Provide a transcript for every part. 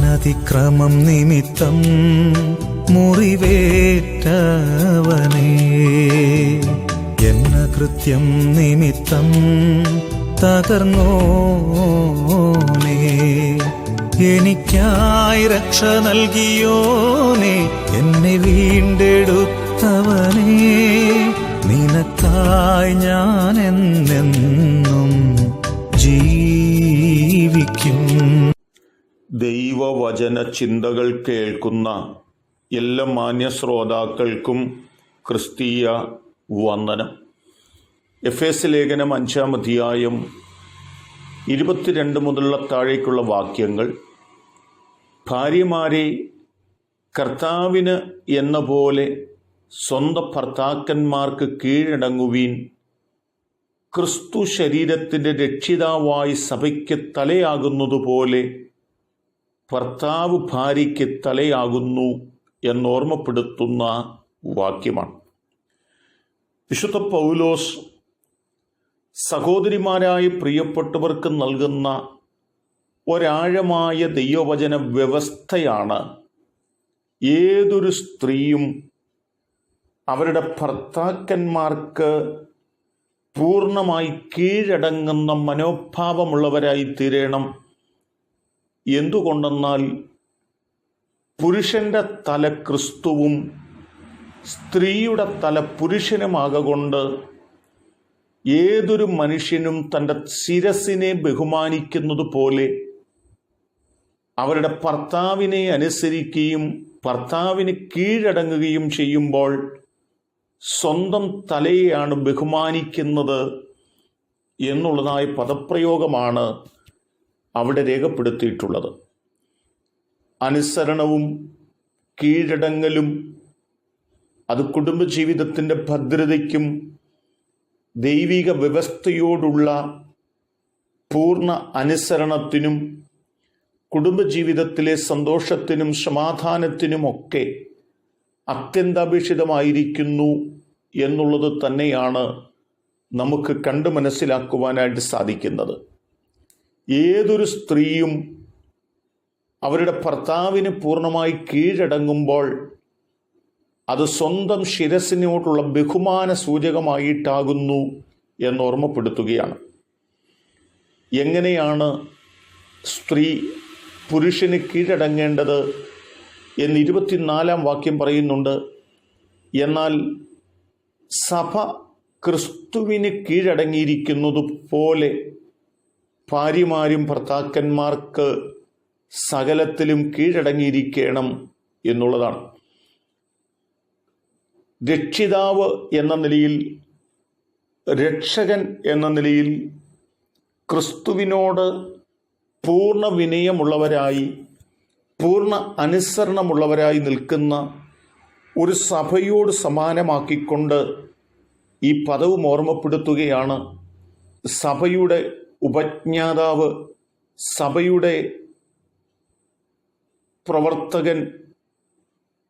എന്നതിക്രമം നിമിത്തം മുറിവേറ്റവനേ, എന്ന കൃത്യം നിമിത്തം തകർന്നോനേ, എനിക്കായി രക്ഷ നൽകിയോനേ, എന്നെ വീണ്ടെടുത്തവനേ, നിനക്കായി ഞാൻ എന്നെന്നും ജീവിക്കും. ദൈവവചന ചിന്തകൾ കേൾക്കുന്ന എല്ലാ മാന്യ ശ്രോതാക്കൾക്കും ക്രിസ്തീയ വന്ദനം. എഫേസ് ലേഖനം 5-ാം അധ്യായം 22 മുതലുള്ള താഴേക്കുള്ള വാക്യങ്ങൾ: ഭാര്യമാരെ കർത്താവിന് എന്ന പോലെ സ്വന്തം ഭർത്താക്കന്മാർക്ക് കീഴടങ്ങുവീൻ. ക്രിസ്തു ശരീരത്തിൻ്റെ രക്ഷിതാവായി സഭയ്ക്ക് തലയാകുന്നതുപോലെ ഭർത്താവ് ഭാര്യയ്ക്ക് തലയാകുന്നു എന്നോർമ്മപ്പെടുത്തുന്ന വാക്യമാണ്. വിശുദ്ധ പൗലോസ് സഹോദരിമാരായ പ്രിയപ്പെട്ടവർക്ക് നൽകുന്ന ഒരാഴമായ ദൈവവചന വ്യവസ്ഥയാണ് ഏതൊരു സ്ത്രീയും അവരുടെ ഭർത്താക്കന്മാർക്ക് പൂർണ്ണമായി കീഴടങ്ങുന്ന മനോഭാവമുള്ളവരായി തീരണം. എന്തുകൊണ്ടെന്നാൽ പുരുഷൻ്റെ തല ക്രിസ്തുവും സ്ത്രീയുടെ തല പുരുഷനുമാകൊണ്ട് ഏതൊരു മനുഷ്യനും തൻ്റെ ശിരസിനെ ബഹുമാനിക്കുന്നത് പോലെ അവരുടെ ഭർത്താവിനെ അനുസരിക്കുകയും ഭർത്താവിന് കീഴടങ്ങുകയും ചെയ്യുമ്പോൾ സ്വന്തം തലയെയാണ് ബഹുമാനിക്കുന്നത് എന്നുള്ളതായ പദപ്രയോഗമാണ് അവിടെ രേഖപ്പെടുത്തിയിട്ടുള്ളത്. അനുസരണവും കീഴടങ്ങലും അത് കുടുംബജീവിതത്തിൻ്റെ ഭദ്രതയ്ക്കും ദൈവിക വ്യവസ്ഥയോടുള്ള പൂർണ്ണ അനുസരണത്തിനും കുടുംബജീവിതത്തിലെ സന്തോഷത്തിനും സമാധാനത്തിനുമൊക്കെ അത്യന്താപേക്ഷിതമായിരിക്കുന്നു എന്നുള്ളത് തന്നെയാണ് നമുക്ക് കണ്ടു മനസ്സിലാക്കുവാനായിട്ട് സാധിക്കുന്നത്. ഏതൊരു സ്ത്രീയും അവരുടെ ഭർത്താവിന് പൂർണ്ണമായി കീഴടങ്ങുമ്പോൾ അത് സ്വന്തം ശിരസിനോടുള്ള ബഹുമാന സൂചകമായിട്ടാകുന്നു എന്നോർമ്മപ്പെടുത്തുകയാണ്. എങ്ങനെയാണ് സ്ത്രീ പുരുഷന് കീഴടങ്ങേണ്ടത് എന്ന് 24-ാം വാക്യം പറയുന്നുണ്ട്. എന്നാൽ സഭ ക്രിസ്തുവിന് കീഴടങ്ങിയിരിക്കുന്നത് പോലെ ഭാര്യമാരും ഭർത്താക്കന്മാർക്ക് സകലത്തിലും കീഴടങ്ങിയിരിക്കണം എന്നുള്ളതാണ്. രക്ഷിതാവ് എന്ന നിലയിൽ, രക്ഷകൻ എന്ന നിലയിൽ ക്രിസ്തുവിനോട് പൂർണ്ണ വിനയമുള്ളവരായി പൂർണ്ണ അനുസരണമുള്ളവരായി നിൽക്കുന്ന ഒരു സഭയോട് സമാനമാക്കിക്കൊണ്ട് ഈ പദവും ഓർമ്മപ്പെടുത്തുകയാണ്. സഭയുടെ ഉപജ്ഞാതാവ്, സഭയുടെ പ്രവർത്തകൻ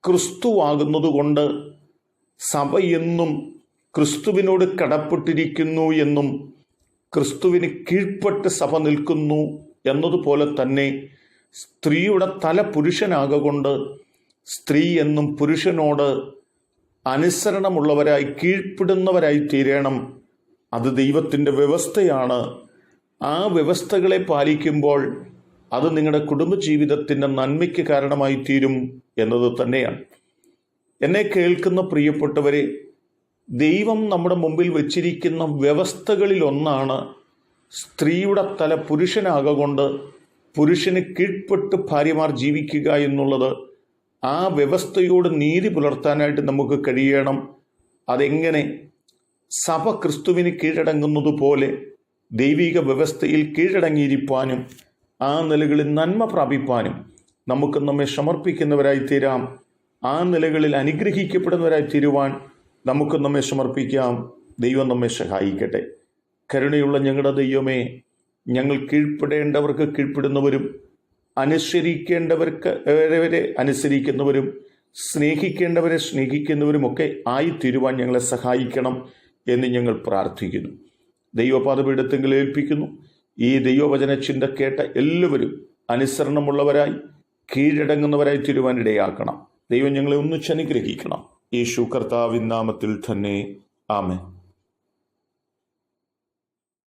ക്രിസ്തുവാകുന്നതുകൊണ്ട് സഭ എന്നും ക്രിസ്തുവിനോട് കടപ്പെട്ടിരിക്കുന്നു എന്നും ക്രിസ്തുവിന് കീഴ്പ്പെട്ട് സഭ നിൽക്കുന്നു എന്നതുപോലെ തന്നെ സ്ത്രീയുടെ തല പുരുഷനാകൊണ്ട് സ്ത്രീ എന്നും പുരുഷനോട് അനുസരണമുള്ളവരായി കീഴ്പ്പെടുന്നവരായി തീരണം. അത് ദൈവത്തിൻ്റെ വ്യവസ്ഥയാണ്. ആ വ്യവസ്ഥകളെ പാലിക്കുമ്പോൾ അത് നിങ്ങളുടെ കുടുംബജീവിതത്തിൻ്റെ നന്മയ്ക്ക് കാരണമായി തീരും എന്നത് തന്നെയാണ്. എന്നെ കേൾക്കുന്ന പ്രിയപ്പെട്ടവരെ, ദൈവം നമ്മുടെ മുമ്പിൽ വച്ചിരിക്കുന്ന വ്യവസ്ഥകളിലൊന്നാണ് സ്ത്രീയുടെ തല പുരുഷനാകൊണ്ട് പുരുഷന് കീഴ്പ്പെട്ട് ഭാര്യമാർ ജീവിക്കുക എന്നുള്ളത്. ആ വ്യവസ്ഥയോട് നീതി പുലർത്താനായിട്ട് നമുക്ക് കഴിയണം. അതെങ്ങനെ? സഭ ക്രിസ്തുവിന് കീഴടങ്ങുന്നത് പോലെ ദൈവിക വ്യവസ്ഥയിൽ കീഴടങ്ങിയിരിക്കാനും ആ നിലകളിൽ നന്മ പ്രാപിപ്പാനും നമുക്ക് നമ്മെ സമർപ്പിക്കുന്നവരായി തീരാം. ആ നിലകളിൽ അനുഗ്രഹിക്കപ്പെടുന്നവരായി തീരുവാൻ നമുക്ക് നമ്മെ സമർപ്പിക്കാം. ദൈവം നമ്മെ സഹായിക്കട്ടെ. കരുണയുള്ള ഞങ്ങളുടെ ദൈവമേ, ഞങ്ങൾ കീഴ്പ്പെടേണ്ടവർക്ക് കീഴ്പ്പെടുന്നവരും അനുസരിക്കേണ്ടവർക്ക് വരെ അനുസരിക്കുന്നവരും സ്നേഹിക്കേണ്ടവരെ സ്നേഹിക്കുന്നവരുമൊക്കെ ആയിത്തീരുവാൻ ഞങ്ങളെ സഹായിക്കണം എന്ന് ഞങ്ങൾ പ്രാർത്ഥിക്കുന്നു. ദൈവപാദപീഠത്തെങ്കിൽ ഏൽപ്പിക്കുന്നു. ഈ ദൈവവചന ചിന്ത കേട്ട എല്ലാവരും അനുസരണമുള്ളവരായി കീഴടങ്ങുന്നവരായി തീരുവാൻ ഇടയാക്കണം. ദൈവം ഞങ്ങളെ ഒന്നിച്ച് അനുഗ്രഹിക്കണം. യേശു കർത്താവിൻ നാമത്തിൽ തന്നെ ആമേൻ.